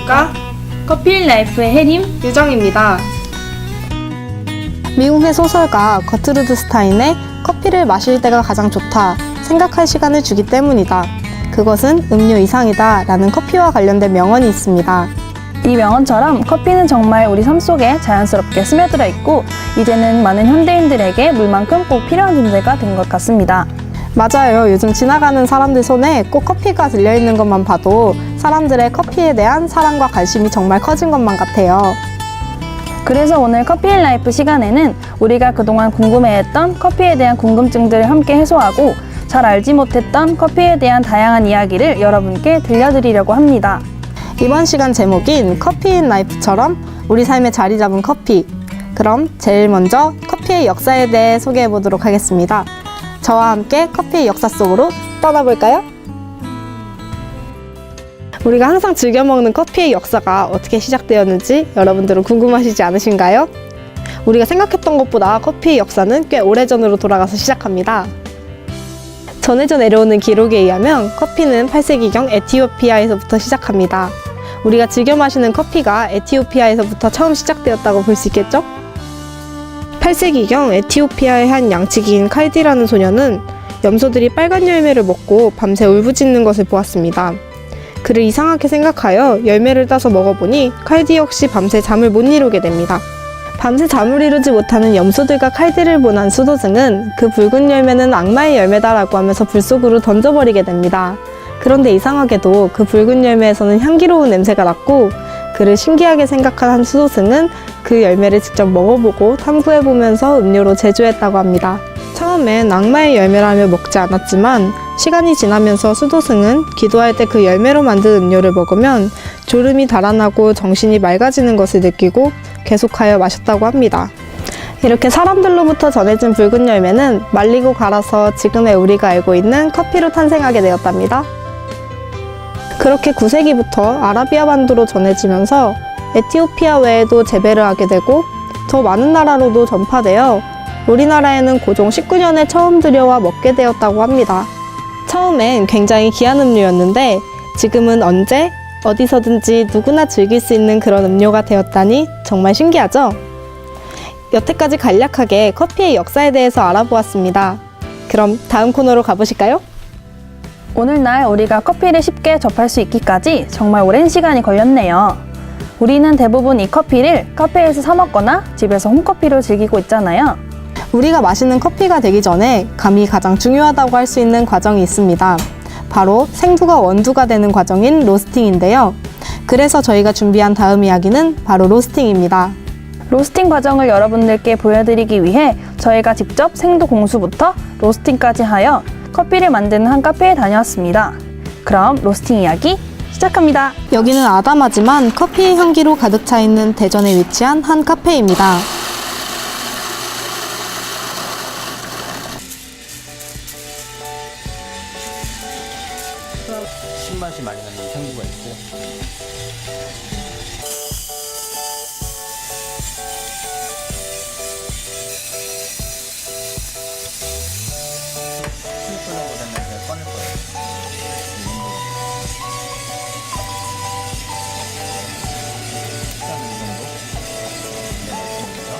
안녕하십니까? 커피 라이프의 혜림, 유정입니다. 미국의 소설가 거트루드 스타인의 커피를 마실 때가 가장 좋다 생각할 시간을 주기 때문이다. 그것은 음료 이상이다 라는 커피와 관련된 명언이 있습니다. 이 명언처럼 커피는 정말 우리 삶 속에 자연스럽게 스며들어 있고 이제는 많은 현대인들에게 물만큼 꼭 필요한 존재가 된 것 같습니다. 맞아요. 요즘 지나가는 사람들 손에 꼭 커피가 들려있는 것만 봐도 사람들의 커피에 대한 사랑과 관심이 정말 커진 것만 같아요. 그래서 오늘 커피 앤 라이프 시간에는 우리가 그동안 궁금해했던 커피에 대한 궁금증들을 함께 해소하고 잘 알지 못했던 커피에 대한 다양한 이야기를 여러분께 들려드리려고 합니다. 이번 시간 제목인 커피 인 라이프처럼 우리 삶에 자리 잡은 커피. 그럼 제일 먼저 커피의 역사에 대해 소개해 보도록 하겠습니다. 저와 함께 커피의 역사 속으로 떠나볼까요? 우리가 항상 즐겨 먹는 커피의 역사가 어떻게 시작되었는지 여러분들은 궁금하시지 않으신가요? 우리가 생각했던 것보다 커피의 역사는 꽤 오래전으로 돌아가서 시작합니다. 전해져 내려오는 기록에 의하면 커피는 8세기경 에티오피아에서부터 시작합니다. 우리가 즐겨 마시는 커피가 에티오피아에서부터 처음 시작되었다고 볼 수 있겠죠? 8세기경 에티오피아의 한 양치기인 칼디라는 소녀는 염소들이 빨간 열매를 먹고 밤새 울부짖는 것을 보았습니다. 그를 이상하게 생각하여 열매를 따서 먹어보니 칼디 역시 밤새 잠을 못 이루게 됩니다. 밤새 잠을 이루지 못하는 염소들과 칼디를 보는 수도승은 그 붉은 열매는 악마의 열매다라고 하면서 불 속으로 던져버리게 됩니다. 그런데 이상하게도 그 붉은 열매에서는 향기로운 냄새가 났고 그를 신기하게 생각한 한 수도승은 그 열매를 직접 먹어보고 탐구해보면서 음료로 제조했다고 합니다. 처음엔 악마의 열매라며 먹지 않았지만 시간이 지나면서 수도승은 기도할 때 그 열매로 만든 음료를 먹으면 졸음이 달아나고 정신이 맑아지는 것을 느끼고 계속하여 마셨다고 합니다. 이렇게 사람들로부터 전해진 붉은 열매는 말리고 갈아서 지금의 우리가 알고 있는 커피로 탄생하게 되었답니다. 그렇게 9세기부터 아라비아 반도로 전해지면서 에티오피아 외에도 재배를 하게 되고 더 많은 나라로도 전파되어 우리나라에는 고종 19년에 처음 들여와 먹게 되었다고 합니다. 처음엔 굉장히 귀한 음료였는데 지금은 언제, 어디서든지 누구나 즐길 수 있는 그런 음료가 되었다니 정말 신기하죠? 여태까지 간략하게 커피의 역사에 대해서 알아보았습니다. 그럼 다음 코너로 가보실까요? 오늘날 우리가 커피를 쉽게 접할 수 있기까지 정말 오랜 시간이 걸렸네요. 우리는 대부분 이 커피를 카페에서 사 먹거나 집에서 홈커피로 즐기고 있잖아요. 우리가 마시는 커피가 되기 전에 감이 가장 중요하다고 할 수 있는 과정이 있습니다. 바로 생두가 원두가 되는 과정인 로스팅인데요. 그래서 저희가 준비한 다음 이야기는 바로 로스팅입니다. 로스팅 과정을 여러분들께 보여드리기 위해 저희가 직접 생두 공수부터 로스팅까지 하여 커피를 만드는 한 카페에 다녀왔습니다. 그럼 로스팅 이야기 시작합니다. 여기는 아담하지만 커피의 향기로 가득 차 있는 대전에 위치한 한 카페입니다. 신맛이 많이 나는 생두가 있고 풀풀보다는 내가 꺼낼 거예요. 이 정도? 네, 맞습니다.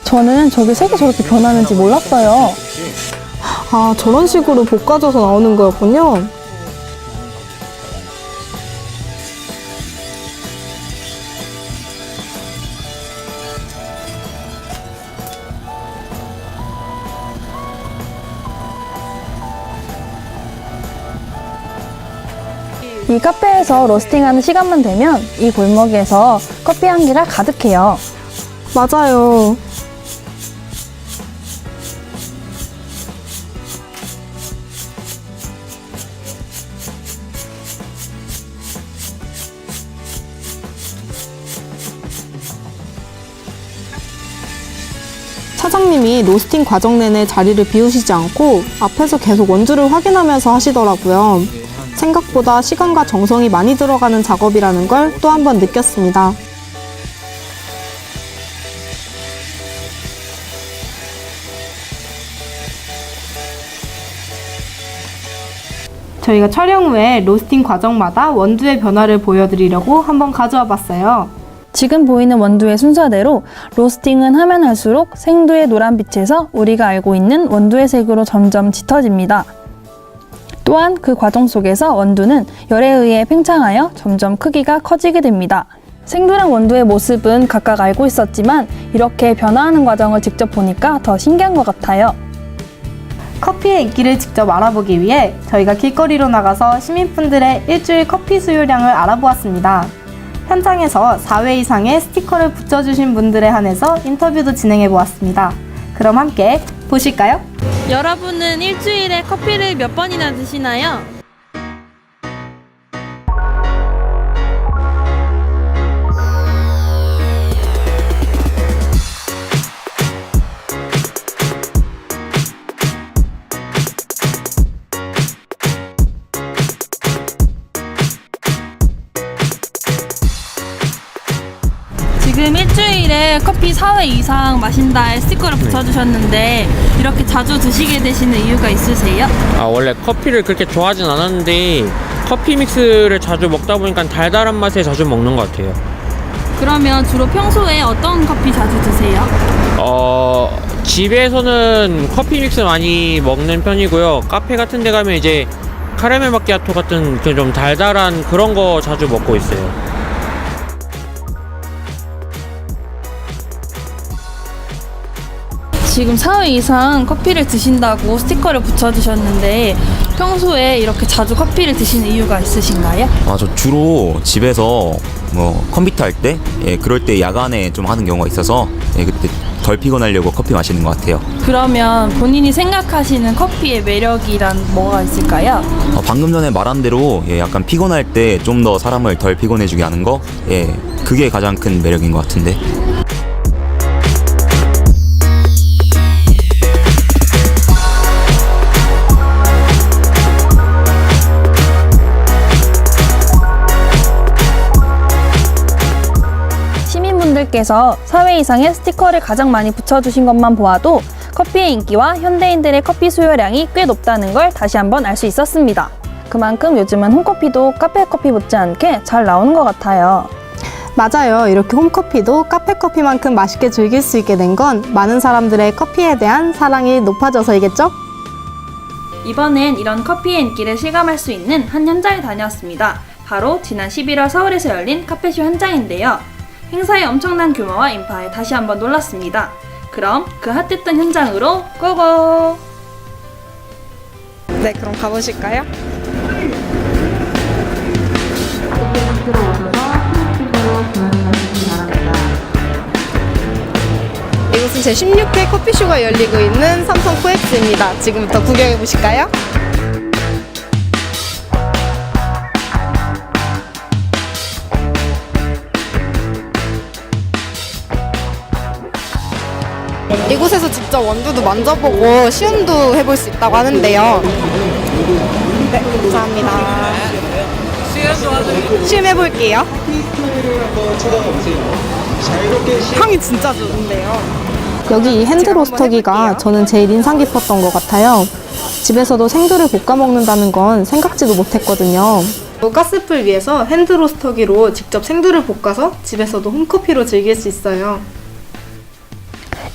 저는 저게 색이 저렇게 변하는지 몰랐어요. 아, 저런 식으로 볶아져서 나오는 거였군요. 이 카페에서 로스팅하는 시간만 되면 이 골목에서 커피 향기가 가득해요. 맞아요. 사장님이 로스팅 과정 내내 자리를 비우시지 않고 앞에서 계속 원두를 확인하면서 하시더라고요. 생각보다 시간과 정성이 많이 들어가는 작업이라는 걸 또 한 번 느꼈습니다. 저희가 촬영 후에 로스팅 과정마다 원두의 변화를 보여드리려고 한번 가져와 봤어요. 지금 보이는 원두의 순서대로 로스팅은 하면 할수록 생두의 노란빛에서 우리가 알고 있는 원두의 색으로 점점 짙어집니다. 또한 그 과정 속에서 원두는 열에 의해 팽창하여 점점 크기가 커지게 됩니다. 생두랑 원두의 모습은 각각 알고 있었지만 이렇게 변화하는 과정을 직접 보니까 더 신기한 것 같아요. 커피의 인기를 직접 알아보기 위해 저희가 길거리로 나가서 시민분들의 일주일 커피 수요량을 알아보았습니다. 현장에서 4회 이상의 스티커를 붙여주신 분들에 한해서 인터뷰도 진행해 보았습니다. 그럼 함께 보실까요? 여러분은 일주일에 커피를 몇 번이나 드시나요? 지금 일주일에 커피 4회 이상 마신다에 스티커를 붙여주셨는데 이렇게 자주 드시게 되시는 이유가 있으세요? 원래 커피를 그렇게 좋아하진 않았는데 커피 믹스를 자주 먹다 보니까 달달한 맛에 자주 먹는 것 같아요. 그러면 주로 평소에 어떤 커피 자주 드세요? 집에서는 커피 믹스 많이 먹는 편이고요. 카페 같은 데 가면 이제 카라멜 마키아토 같은 그 좀 달달한 그런 거 자주 먹고 있어요. 지금 4회 이상 커피를 드신다고 스티커를 붙여주셨는데 평소에 이렇게 자주 커피를 드시는 이유가 있으신가요? 저 주로 집에서 컴퓨터 할 때, 그럴 때 야간에 좀 하는 경우가 있어서 그때 덜 피곤하려고 커피 마시는 것 같아요. 그러면 본인이 생각하시는 커피의 매력이란 뭐가 있을까요? 방금 전에 말한 대로 약간 피곤할 때 좀 더 사람을 덜 피곤해지게 하는 거, 그게 가장 큰 매력인 것 같은데. 시민분들께서 4회 이상의 스티커를 가장 많이 붙여주신 것만 보아도 커피의 인기와 현대인들의 커피 수요량이 꽤 높다는 걸 다시 한번 알 수 있었습니다. 그만큼 요즘은 홈커피도 카페커피 못지않게 잘 나오는 것 같아요. 맞아요. 이렇게 홈커피도 카페커피만큼 맛있게 즐길 수 있게 된 건 많은 사람들의 커피에 대한 사랑이 높아져서이겠죠? 이번엔 이런 커피의 인기를 실감할 수 있는 한 현장에 다녀왔습니다. 바로 지난 11월 서울에서 열린 카페쇼 현장인데요. 행사의 엄청난 규모와 인파에 다시 한번 놀랐습니다. 그럼 그 핫했던 현장으로 고고! 네, 그럼 가보실까요? 이곳은 제16회 커피쇼가 열리고 있는 삼성 코엑스입니다. 지금부터 구경해 보실까요? 이곳에서 직접 원두도 만져보고 시음도 해볼 수 있다고 하는데요. 네, 감사합니다. 시음해볼게요. 향이 진짜 좋은데요. 여기 이 핸드 로스터기가 저는 제일 인상 깊었던 것 같아요. 집에서도 생두를 볶아 먹는다는 건 생각지도 못했거든요. 가스불 위에서 핸드 로스터기로 직접 생두를 볶아서 집에서도 홈커피로 즐길 수 있어요.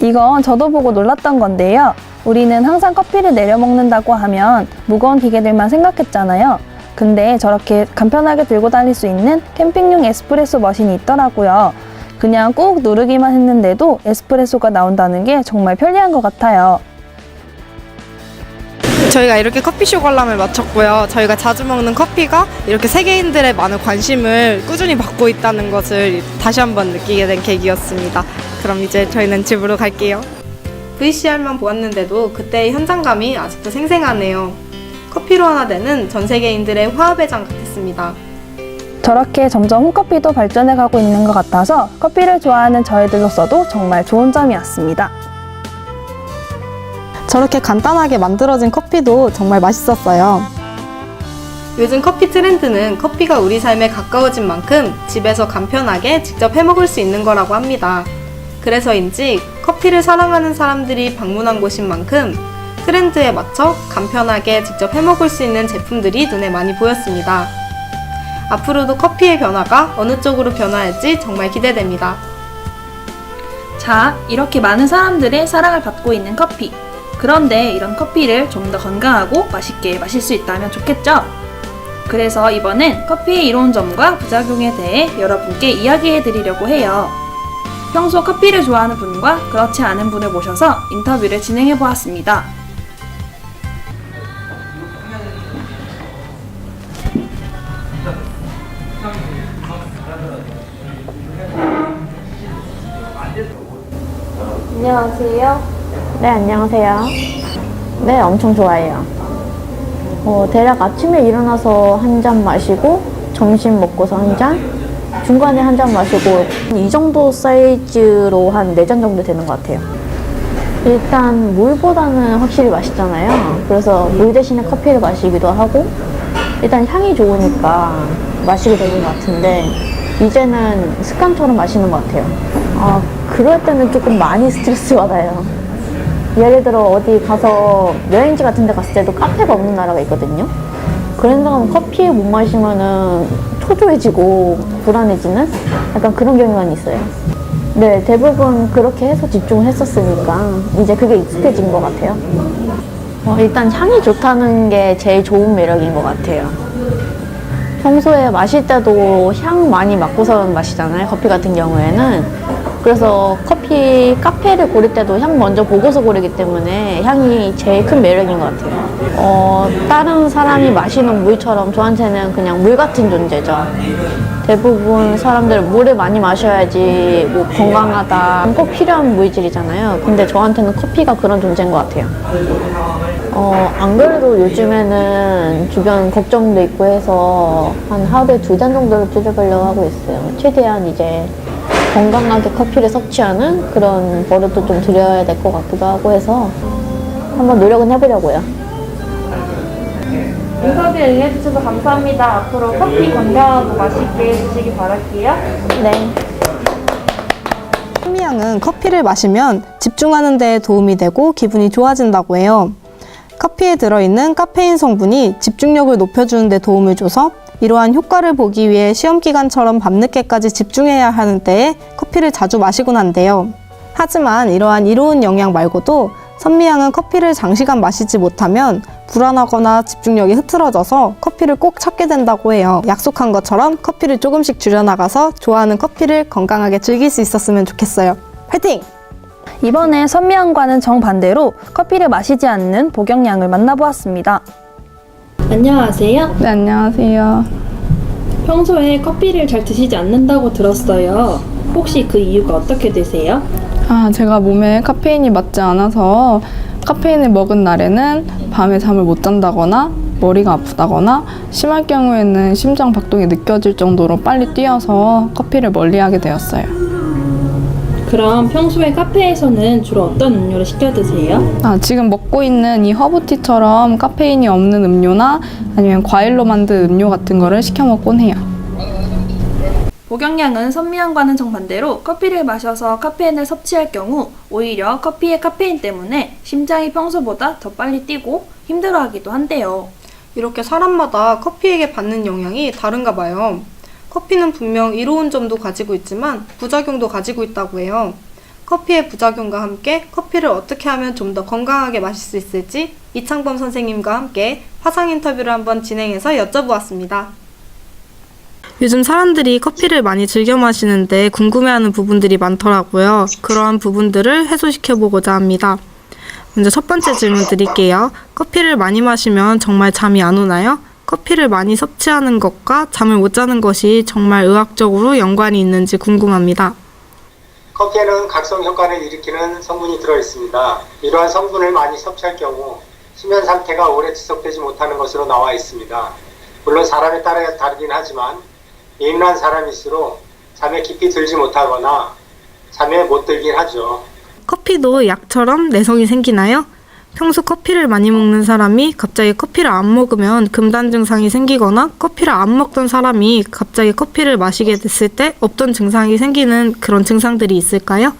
이건 저도 보고 놀랐던 건데요. 우리는 항상 커피를 내려 먹는다고 하면 무거운 기계들만 생각했잖아요. 근데 저렇게 간편하게 들고 다닐 수 있는 캠핑용 에스프레소 머신이 있더라고요. 그냥 꾹 누르기만 했는데도 에스프레소가 나온다는 게 정말 편리한 것 같아요. 저희가 이렇게 커피쇼 관람을 마쳤고요. 저희가 자주 먹는 커피가 이렇게 세계인들의 많은 관심을 꾸준히 받고 있다는 것을 다시 한번 느끼게 된 계기였습니다. 그럼 이제 저희는 집으로 갈게요. VCR만 보았는데도 그때의 현장감이 아직도 생생하네요. 커피로 하나 되는 전 세계인들의 화합의 장 같았습니다. 저렇게 점점 홈커피도 발전해가고 있는 것 같아서 커피를 좋아하는 저희들로서도 정말 좋은 점이었습니다. 저렇게 간단하게 만들어진 커피도 정말 맛있었어요. 요즘 커피 트렌드는 커피가 우리 삶에 가까워진 만큼 집에서 간편하게 직접 해먹을 수 있는 거라고 합니다. 그래서인지 커피를 사랑하는 사람들이 방문한 곳인 만큼 트렌드에 맞춰 간편하게 직접 해먹을 수 있는 제품들이 눈에 많이 보였습니다. 앞으로도 커피의 변화가 어느 쪽으로 변화할지 정말 기대됩니다. 자, 이렇게 많은 사람들의 사랑을 받고 있는 커피. 그런데 이런 커피를 좀 더 건강하고 맛있게 마실 수 있다면 좋겠죠? 그래서 이번엔 커피의 이로운 점과 부작용에 대해 여러분께 이야기해 드리려고 해요. 평소 커피를 좋아하는 분과 그렇지 않은 분을 모셔서 인터뷰를 진행해 보았습니다. 안녕하세요. 네, 안녕하세요. 네, 엄청 좋아해요. 대략 아침에 일어나서 한 잔 마시고, 점심 먹고서 한 잔, 중간에 한 잔 마시고, 이 정도 사이즈로 한 4잔 정도 되는 것 같아요. 일단 물보다는 확실히 맛있잖아요. 그래서 물 대신에 커피를 마시기도 하고, 일단 향이 좋으니까 마시게 되는 것 같은데, 이제는 습관처럼 마시는 것 같아요. 그럴 때는 조금 많이 스트레스 받아요. 예를 들어 어디 가서 여행지 같은 데 갔을 때도 카페가 없는 나라가 있거든요. 그런 데 가면 커피 못 마시면은 초조해지고 불안해지는 약간 그런 경향이 있어요. 네, 대부분 그렇게 해서 집중을 했었으니까 이제 그게 익숙해진 것 같아요. 일단 향이 좋다는 게 제일 좋은 매력인 것 같아요. 평소에 마실 때도 향 많이 맡고서 마시잖아요, 커피 같은 경우에는. 그래서 카페를 고를 때도 향 먼저 보고서 고르기 때문에 향이 제일 큰 매력인 것 같아요. 다른 사람이 마시는 물처럼 저한테는 그냥 물 같은 존재죠. 대부분 사람들은 물을 많이 마셔야지 뭐 건강하다, 꼭 필요한 물질이잖아요. 근데 저한테는 커피가 그런 존재인 것 같아요. 안 그래도 요즘에는 주변 걱정도 있고 해서 한 하루에 2잔 정도를 줄여보려고 하고 있어요. 최대한 이제 건강하게 커피를 섭취하는 그런 버릇도 좀 들여야 될 것 같기도 하고 해서 한번 노력은 해보려고요. 인터뷰에 응해주셔서 감사합니다. 앞으로 커피 건강하고 맛있게 드시기 바랄게요. 네. 현미양은 커피를 마시면 집중하는 데 도움이 되고 기분이 좋아진다고 해요. 커피에 들어있는 카페인 성분이 집중력을 높여주는 데 도움을 줘서 이러한 효과를 보기 위해 시험기간처럼 밤늦게까지 집중해야 하는 때에 커피를 자주 마시곤 한대요. 하지만 이러한 이로운 영양 말고도 선미향은 커피를 장시간 마시지 못하면 불안하거나 집중력이 흐트러져서 커피를 꼭 찾게 된다고 해요. 약속한 것처럼 커피를 조금씩 줄여나가서 좋아하는 커피를 건강하게 즐길 수 있었으면 좋겠어요. 화이팅! 이번에 선미향과는 정반대로 커피를 마시지 않는 보경양을 만나보았습니다. 안녕하세요. 네, 안녕하세요. 평소에 커피를 잘 드시지 않는다고 들었어요. 혹시 그 이유가 어떻게 되세요? 제가 몸에 카페인이 맞지 않아서 카페인을 먹은 날에는 밤에 잠을 못 잔다거나 머리가 아프다거나 심할 경우에는 심장 박동이 느껴질 정도로 빨리 뛰어서 커피를 멀리하게 되었어요. 그럼 평소에 카페에서는 주로 어떤 음료를 시켜 드세요? 지금 먹고 있는 이 허브티처럼 카페인이 없는 음료나 아니면 과일로 만든 음료 같은 거를 시켜 먹곤 해요. 보경양은 선미향과는 정반대로 커피를 마셔서 카페인을 섭취할 경우 오히려 커피의 카페인 때문에 심장이 평소보다 더 빨리 뛰고 힘들어하기도 한대요. 이렇게 사람마다 커피에게 받는 영향이 다른가 봐요. 커피는 분명 이로운 점도 가지고 있지만 부작용도 가지고 있다고 해요. 커피의 부작용과 함께 커피를 어떻게 하면 좀 더 건강하게 마실 수 있을지 이창범 선생님과 함께 화상 인터뷰를 한번 진행해서 여쭤보았습니다. 요즘 사람들이 커피를 많이 즐겨 마시는데 궁금해하는 부분들이 많더라고요. 그러한 부분들을 해소시켜보고자 합니다. 먼저 첫 번째 질문 드릴게요. 커피를 많이 마시면 정말 잠이 안 오나요? 커피를 많이 섭취하는 것과 잠을 못 자는 것이 정말 의학적으로 연관이 있는지 궁금합니다. 커피에는 각성 효과를 일으키는 성분이 들어있습니다. 이러한 성분을 많이 섭취할 경우 수면 상태가 오래 지속되지 못하는 것으로 나와 있습니다. 물론 사람에 따라 다르긴 하지만 예민한 사람일수록 잠에 깊이 들지 못하거나 잠에 못 들긴 하죠. 커피도 약처럼 내성이 생기나요? 평소 커피를 많이 먹는 사람이 갑자기 커피를 안 먹으면 금단 증상이 생기거나 커피를 안 먹던 사람이 갑자기 커피를 마시게 됐을 때 없던 증상이 생기는 그런 증상들이 있을까요?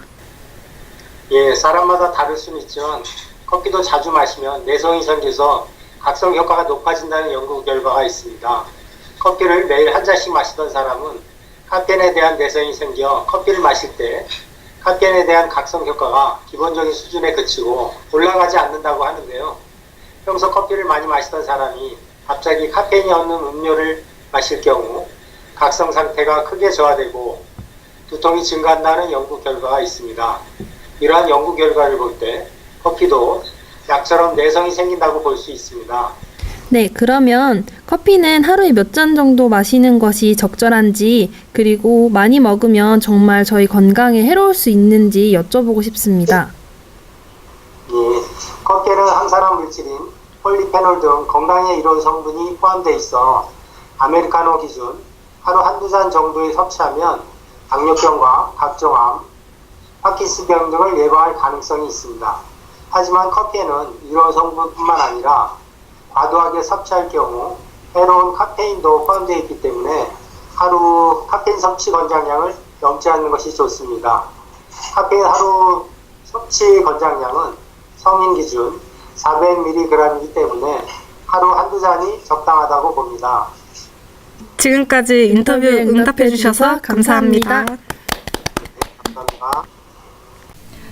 예, 사람마다 다를 수는 있지만 커피도 자주 마시면 내성이 생겨서 각성 효과가 높아진다는 연구 결과가 있습니다. 커피를 매일 한 잔씩 마시던 사람은 카페인에 대한 내성이 생겨 커피를 마실 때 카페인에 대한 각성 효과가 기본적인 수준에 그치고 올라가지 않는다고 하는데요. 평소 커피를 많이 마시던 사람이 갑자기 카페인이 없는 음료를 마실 경우 각성 상태가 크게 저하되고 두통이 증가한다는 연구 결과가 있습니다. 이러한 연구 결과를 볼 때 커피도 약처럼 내성이 생긴다고 볼 수 있습니다. 네, 그러면 커피는 하루에 몇 잔 정도 마시는 것이 적절한지, 그리고 많이 먹으면 정말 저희 건강에 해로울 수 있는지 여쭤보고 싶습니다. 예, 커피에는 항산화 물질인 폴리페놀 등 건강에 이로운 성분이 포함되어 있어 아메리카노 기준 하루 한두 잔 정도의 섭취하면 당뇨병과 각종 암, 파킨슨병 등을 예방할 가능성이 있습니다. 하지만 커피에는 이런 성분뿐만 아니라 과도하게 섭취할 경우 해로운 카페인도 포함되어 있기 때문에 하루 카페인 섭취 권장량을 넘지 않는 것이 좋습니다. 카페인 하루 섭취 권장량은 성인 기준 400mg이기 때문에 하루 한두 잔이 적당하다고 봅니다. 지금까지 인터뷰 응답해주셔서 감사합니다. 감사합니다.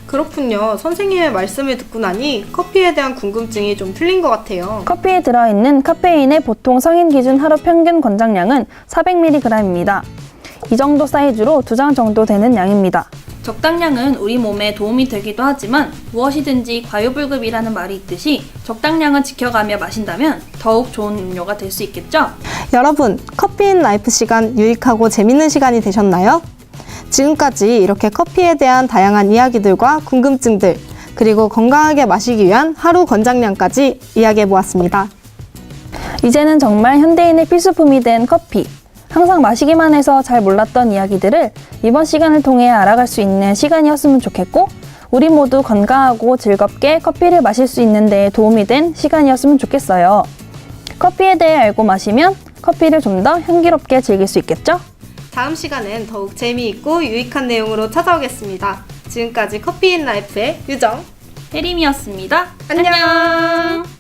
그렇군요. 선생님의 말씀을 듣고 나니 커피에 대한 궁금증이 좀 풀린 것 같아요. 커피에 들어있는 카페인의 보통 성인 기준 하루 평균 권장량은 400mg입니다. 이 정도 사이즈로 2잔 정도 되는 양입니다. 적당량은 우리 몸에 도움이 되기도 하지만 무엇이든지 과유불급이라는 말이 있듯이 적당량은 지켜가며 마신다면 더욱 좋은 음료가 될 수 있겠죠? 여러분, 커피인 라이프 시간 유익하고 재밌는 시간이 되셨나요? 지금까지 이렇게 커피에 대한 다양한 이야기들과 궁금증들, 그리고 건강하게 마시기 위한 하루 권장량까지 이야기해보았습니다. 이제는 정말 현대인의 필수품이 된 커피. 항상 마시기만 해서 잘 몰랐던 이야기들을 이번 시간을 통해 알아갈 수 있는 시간이었으면 좋겠고, 우리 모두 건강하고 즐겁게 커피를 마실 수 있는 데 도움이 된 시간이었으면 좋겠어요. 커피에 대해 알고 마시면 커피를 좀 더 향기롭게 즐길 수 있겠죠? 다음 시간엔 더욱 재미있고 유익한 내용으로 찾아오겠습니다. 지금까지 커피인 라이프의 유정, 혜림이었습니다. 안녕.